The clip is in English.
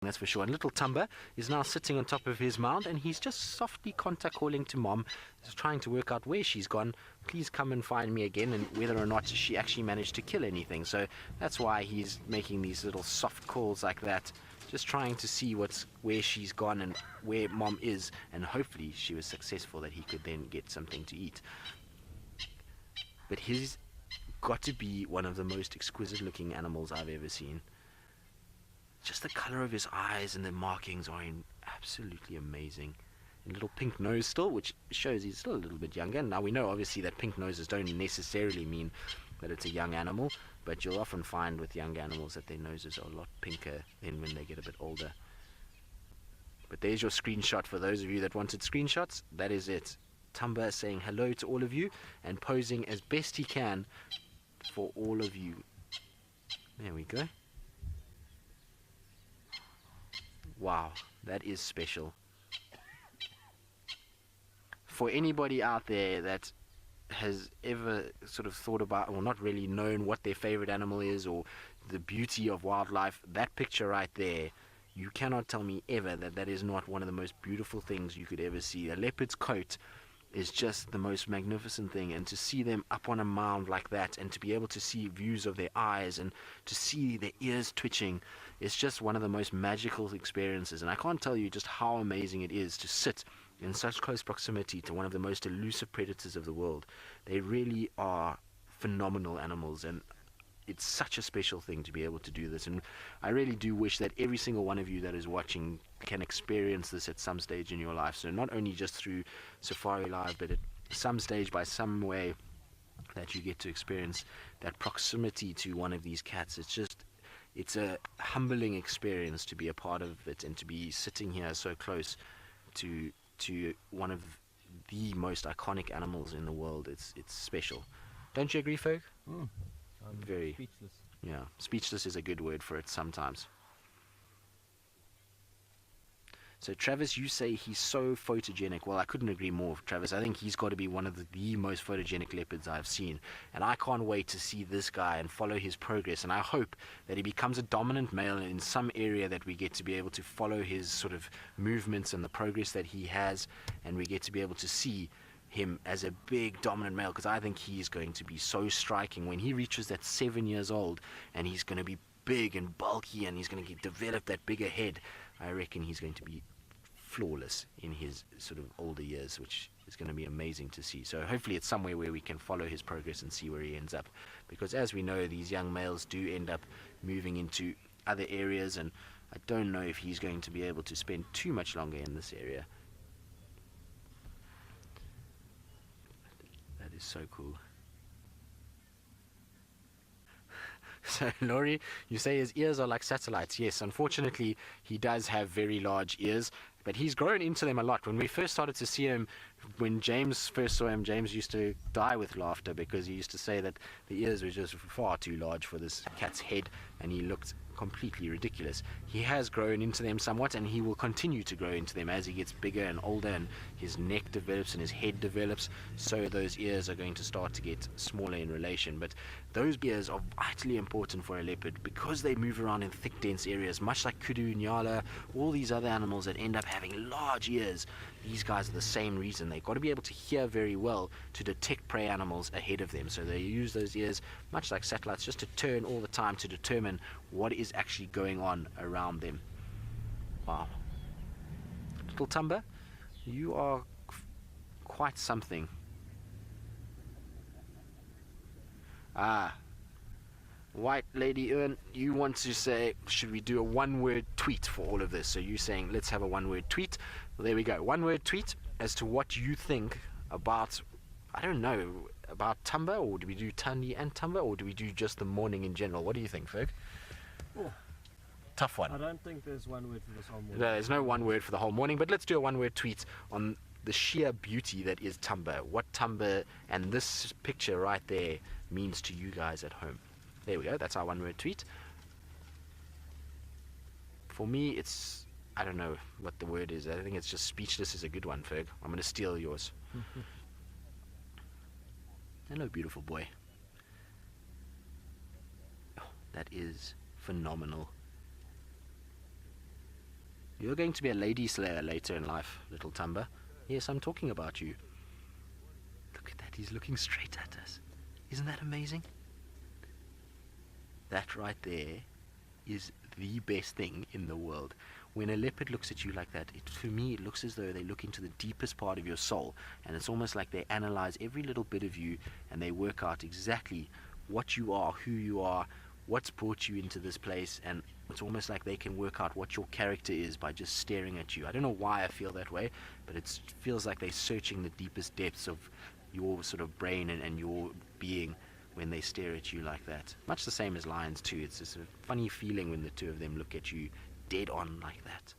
that's for sure. And little Thamba is now sitting on top of his mound, and he's just softly contact calling to Mom, just trying to work out where she's gone. Please come and find me again, and whether or not she actually managed to kill anything. So that's why he's making these little soft calls like that, just trying to see where she's gone and where Mom is, and hopefully she was successful that he could then get something to eat. But he's got to be one of the most exquisite looking animals I've ever seen. Just the color of his eyes and the markings are absolutely amazing. And little pink nose still, which shows he's still a little bit younger. Now we know obviously that pink noses don't necessarily mean that it's a young animal, but you'll often find with young animals that their noses are a lot pinker than when they get a bit older. But there's your screenshot for those of you that wanted screenshots. That is it. Thamba saying hello to all of you and posing as best he can for all of you. There we go. Wow, that is special. For anybody out there that has ever sort of thought about or not really known what their favorite animal is or the beauty of wildlife, that picture right there, you cannot tell me ever that that is not one of the most beautiful things you could ever see. A leopard's coat is just the most magnificent thing, and to see them up on a mound like that and to be able to see views of their eyes and to see their ears twitching, it's just one of the most magical experiences. And I can't tell you just how amazing it is to sit in such close proximity to one of the most elusive predators of the world. They really are phenomenal animals, and it's such a special thing to be able to do this. And I really do wish that every single one of you that is watching can experience this at some stage in your life. So not only just through Safari Live, but at some stage, by some way, that you get to experience that proximity to one of these cats. It's a humbling experience to be a part of it and to be sitting here so close to one of the most iconic animals in the world. It's special. Don't you agree, Ferg? I'm very speechless. Yeah, speechless is a good word for it sometimes. So Travis, you say he's so photogenic. Well, I couldn't agree more, Travis. I think he's got to be one of the most photogenic leopards I've seen, and I can't wait to see this guy and follow his progress. And I hope that he becomes a dominant male in some area, that we get to be able to follow his sort of movements and the progress that he has, and we get to be able to see him as a big dominant male, because I think he's going to be so striking when he reaches that 7 years old, and he's going to be big and bulky, and he's going to develop that bigger head. I reckon he's going to be flawless in his sort of older years, which is going to be amazing to see. So hopefully it's somewhere where we can follow his progress and see where he ends up, because as we know, these young males do end up moving into other areas, and I don't know if he's going to be able to spend too much longer in this area. That is so cool. So Laurie, you say his ears are like satellites. Yes, unfortunately he does have very large ears, but he's grown into them a lot. When we first started to see him, when James first saw him, James used to die with laughter, because he used to say that the ears were just far too large for this cat's head, and he looked completely ridiculous. He has grown into them somewhat, and he will continue to grow into them as he gets bigger and older, and his neck develops and his head develops, so those ears are going to start to get smaller in relation. But those ears are vitally important for a leopard, because they move around in thick, dense areas, much like kudu, nyala, all these other animals that end up having large ears. These guys are the same reason. They've got to be able to hear very well to detect prey animals ahead of them. So they use those ears, much like satellites, just to turn all the time to determine what is actually going on around them. Wow. Little Thamba, you are quite something. White Lady Earn, you want to say, should we do a one-word tweet for all of this? So you're saying, let's have a one-word tweet. Well, there we go. One-word tweet as to what you think about, I don't know, about Thamba, or do we do Thandi and Thamba, or do we do just the morning in general? What do you think, Ferg? Oh, tough one. I don't think there's one word for this whole morning. No, there's no one word for the whole morning, but let's do a one-word tweet on the sheer beauty that is Thamba. What Thamba and this picture right there means to you guys at home. There we go, that's our one-word tweet. For me, it's, I don't know what the word is. I think it's just speechless is a good one, Ferg. I'm going to steal yours. Hello, beautiful boy. Oh, that is phenomenal. You're going to be a lady slayer later in life, little Thamba. Yes, I'm talking about you. Look at that, he's looking straight at us. Isn't that amazing? That right there is the best thing in the world. When a leopard looks at you like that, for me it looks as though they look into the deepest part of your soul, and it's almost like they analyze every little bit of you, and they work out exactly what you are, who you are, what's brought you into this place, and it's almost like they can work out what your character is by just staring at you. I don't know why I feel that way, but it feels like they're searching the deepest depths of your sort of brain and your being when they stare at you like that. Much the same as lions too. It's just a funny feeling when the two of them look at you dead on like that.